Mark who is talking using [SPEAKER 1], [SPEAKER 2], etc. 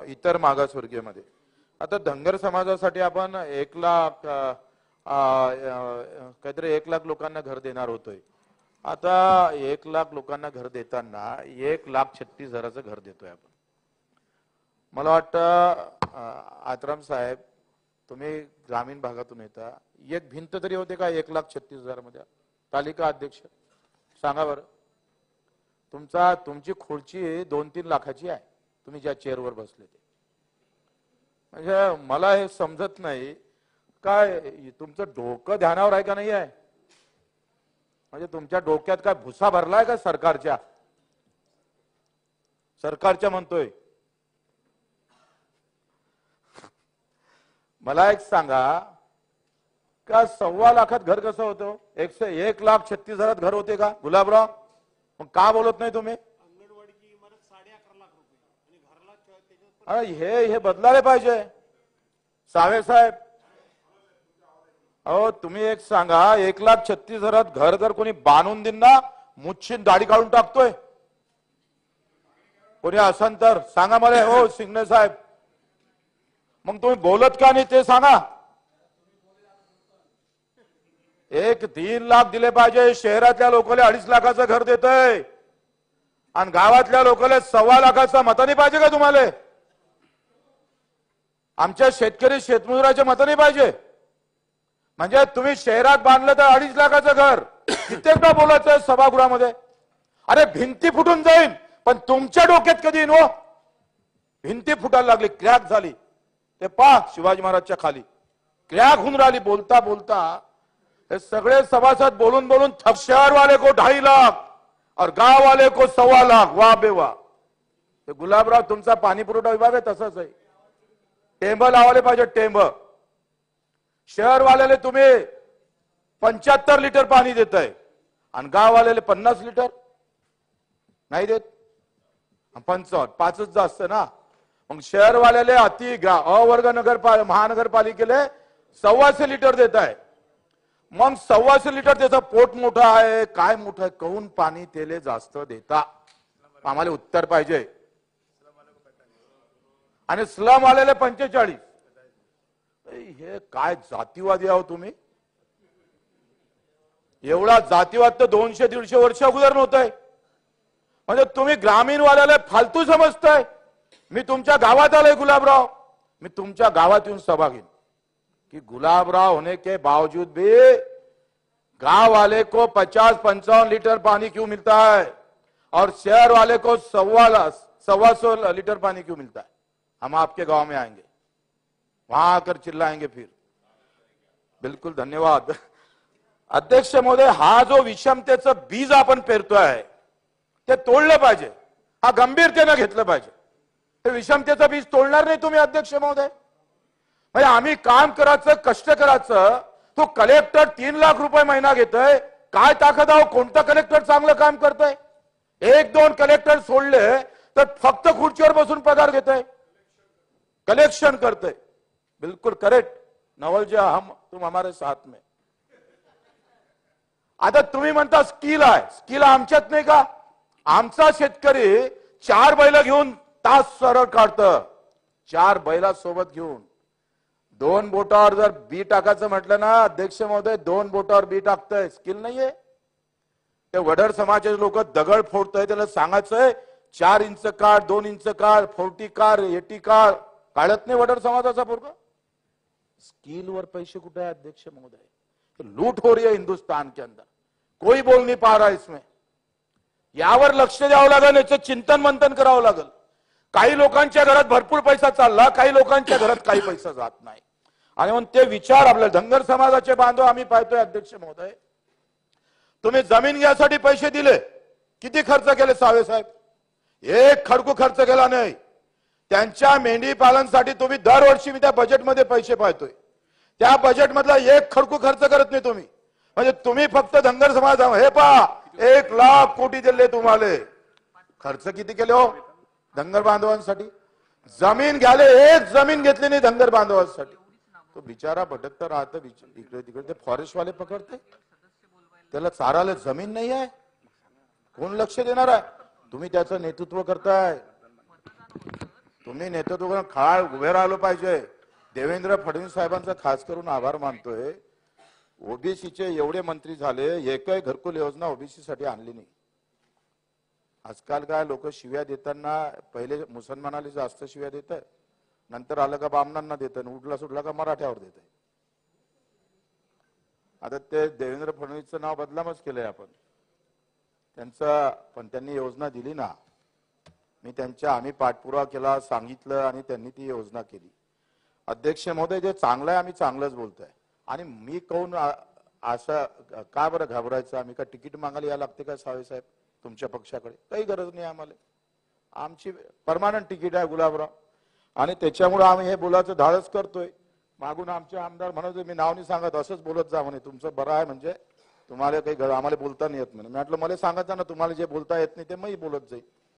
[SPEAKER 1] इतर मागासवर्गीयमध्ये आता धनगर समाजासाठी आपण 1 लाख काहीतरी 1 लाख लोकांना घर देणार होतोय. आता 1 लाख लोकांना घर देताना 1,36,000चं घर देतोय आपण. मला वाटतं आत्राम साहेब तुम्ही ग्रामीण भागातून येता, एक भिंत तरी होते का 1,36,000 मध्ये? तालिका अध्यक्ष सांगा बरं. तुमची खुर्ची 2-3 लाखाची आहे, तुम्ही ज्या चेअरवर बसले ते. म्हणजे मला हे समजत नाही काय तुमचं डोकं ध्यानावर आहे का नाही आहे? म्हणजे तुमच्या डोक्यात काय भुसा भरलाय का सरकारच्या म्हणतोय. मला एक सांगा का 1.25 लाखात घर कसं होतं? 1,36,000 घर होते का गुलाबराव? मग का बोलत नाही तुम्ही?
[SPEAKER 2] अंगणवाडीची इमारत 11.5 लाख रुपये आणि घराला
[SPEAKER 1] हे बदलायला पाहिजे सावे साहेब. अहो तुम्ही एक सांगा 1,36,000 घर जर कोणी बांधून देईन ना, मुच्छीन दाढी काढून टाकतोय कोणी असन तर सांगा मला. हो सिंगणे साहेब, मग तुम्ही बोलत का नाही ते सांगा. 3 लाख दिले पाहिजे. शहरातल्या लोकांना 2.5 लाखाचं घर देतोय आणि गावातल्या लोकांना 1.25 लाखाचं मत नाही पाहिजे का तुम्हाला? आमच्या शेतकरी शेतमजुराचे मत नाही पाहिजे? म्हणजे तुम्ही शहरात बांधलं तर 2.5 लाखाचं घर कित्येकदा बोलायचं सभागृहामध्ये. अरे भिंती फुटून जाईल पण तुमच्या डोक्यात कधी येईन हो? भिंती फुटायला लागली, क्रॅक झाली. ते पहा शिवाजी महाराजच्या खाली क्रॅक होऊन राहिली. बोलता बोलता हे सगळे सभासद बोलून बोलून शहर वाले को 2.5 लाख और गांव वाले को 1.25 लाख. वाह बे वाह. ते गुलाबराव तुमचा पाणी पुरवठा विभाग आहे तसंच आहे. टेंब लावायला पाहिजे टेंब. शहर वाल्याला तुम्ही 75 लिटर पाणी देताय आणि गाव वाल्याला 50 लिटर नाही देत. 55 5च जास्त ना. मग शहर वाल्याले अवर्ग महानगरपालिकेले 125 लिटर देत आहे. मग 125 लिटर त्याचं पोट मोठं आहे काय मोठं आहे कहून पाणी तेले जास्त देता? आम्हाला उत्तर पाहिजे. आणि स्लम वाल्याले 45. हे काय जातीवादी आहो तुम्ही? एवढा जातीवाद तर 200-150 वर्ष अगोदर नव्हतंय. म्हणजे तुम्ही ग्रामीण वाल्याला फालतू समजताय. मी तुमच्या गावात आलोय गुलाबराव, मी तुमच्या गावात येऊन सभा घेईन कि गुलाबराव होने के बावजूद भी गांव वाले को 50-55 लीटर पानी क्यों मिलता है और शहर वाले को 125 लीटर पानी क्यों मिलता है? हम आपके गांव में आएंगे, वहां आकर चिल्लाएंगे फिर. बिल्कुल धन्यवाद अध्यक्ष महोदय. हा जो विषमतेचं बीज आपण पेरतोय ते तोडलं पाहिजे. हा गंभीरतेने घेतलं पाहिजे. हे विषमतेचं बीज तोडणार नाही तुम्ही अध्यक्ष महोदय. म्हणजे आम्ही काम करायचं कष्ट करायचं. तो कलेक्टर 3 लाख रुपये महिना घेतोय. काय ताकद आहो? कोणता कलेक्टर चांगलं काम करतोय? 1-2 कलेक्टर सोडले तर फक्त खुर्चीवर बसून पगार घेतोय, कलेक्शन करतोय. बिल्कुल करेक्ट नवल जी, तुम हमारे साथ में. आता तुम्ही म्हणता स्किल आहे. स्किल आमच्यात नाही का? आमचा शेतकरी 4 बैल घेऊन तास सरळ काढतं. 4 बैला सोबत घेऊन 2 बोटावर जर बी टाकायचं म्हटलं ना अध्यक्ष महोदय, 2 बोटावर बी टाकतंय. स्किल नाहीये. ते वडर समाजाचे लोक दगड फोडतंय. त्याला सांगायचंय 4 इंच काढ, 2 इंच काढ, 40 काढ, 80 काढ. काढत नाही वडर समाजाचा पोरगा. स्किल वर पैसे कुठे है अध्यक्ष महोदय? लूट हो रही है हिंदुस्तान के अंदर. कोई बोल नहीं पा रहा इसमें. यावर लक्ष द्यावं लागेल, याचं चिंतन मंथन करावं लागेल. काही लोकांच्या घरात भरपूर पैसा चालला, काही लोकांच्या घरात काही पैसा जात नाही. आणि म्हणून ते विचार आपल्याला धनगर समाजाचे बांधव आम्ही पाहतोय अध्यक्ष महोदय. तुम्ही जमीन घ्यायसाठी पैसे दिले, किती खर्च केले सावे साहेब? 1 खडकू खर्च केला नाही. त्यांच्या मेंढी पालनासाठी तुम्ही दरवर्षी मी त्या बजेटमध्ये पैसे पाहतोय. त्या बजेट मधला 1 खडकू खर्च करत नाही तुम्ही. म्हणजे तुम्ही फक्त धनगर समाज हे पहा 1 लाख कोटी दिले तुम्हाला. खर्च किती केले हो धनगर बांधवांसाठी? जमीन घ्याले, 1 जमीन घेतली नाही धनगर बांधवांसाठी. तो बिचारा भटकता राहतं इकडे तिकडे. ते फॉरेस्ट वाले पकडते, त्याला चाराला जमीन नाही आहे. कोण लक्ष देणार आहे? तुम्ही त्याचं नेतृत्व करताय. तुम्ही नेतृत्व काळ उभे राहिलो पाहिजे. देवेंद्र फडणवीस साहेबांचा खास करून आभार मानतोय. ओबीसीचे एवढे मंत्री झाले, एकही घरकुल योजना ओबीसी साठी आणली नाही. आजकाल काय लोक शिव्या देताना पहिले मुसलमानाला जास्त शिव्या देत आहे, नंतर आलं का बामणांना देत आहे, उठला सुटला का मराठ्यावर देत आहे. आता ते देवेंद्र फडणवीसचं नाव बदनामच केलंय आपण. पण त्यांनी योजना दिली ना. आम्ही पाठपुरावा केला, सांगितलं आणि त्यांनी ती योजना केली. अध्यक्ष महोदय, जे चांगलं आहे आम्ही चांगलंच बोलतोय. आणि मी कोण असं का बरं घाबरायचं? आम्ही का तिकीट मागायला या लागते का सावे साहेब तुमच्या पक्षाकडे? काही गरज नाही आम्हाला. आमची परमानंट तिकीट आहे गुलाबराव, आणि त्याच्यामुळे आम्ही हे बोलायचं धाडस करतोय. मागून आमचे आमदार म्हणत मी नाव नाही सांगत, असंच बोलत जा म्हणे, तुमचं बरं आहे म्हणजे तुम्हाला काही आम्हाला बोलता नाही येत म्हणे. मी म्हटलं मला सांगायचं ना, तुम्हाला जे बोलता येत नाही ते मी बोलत जाईल.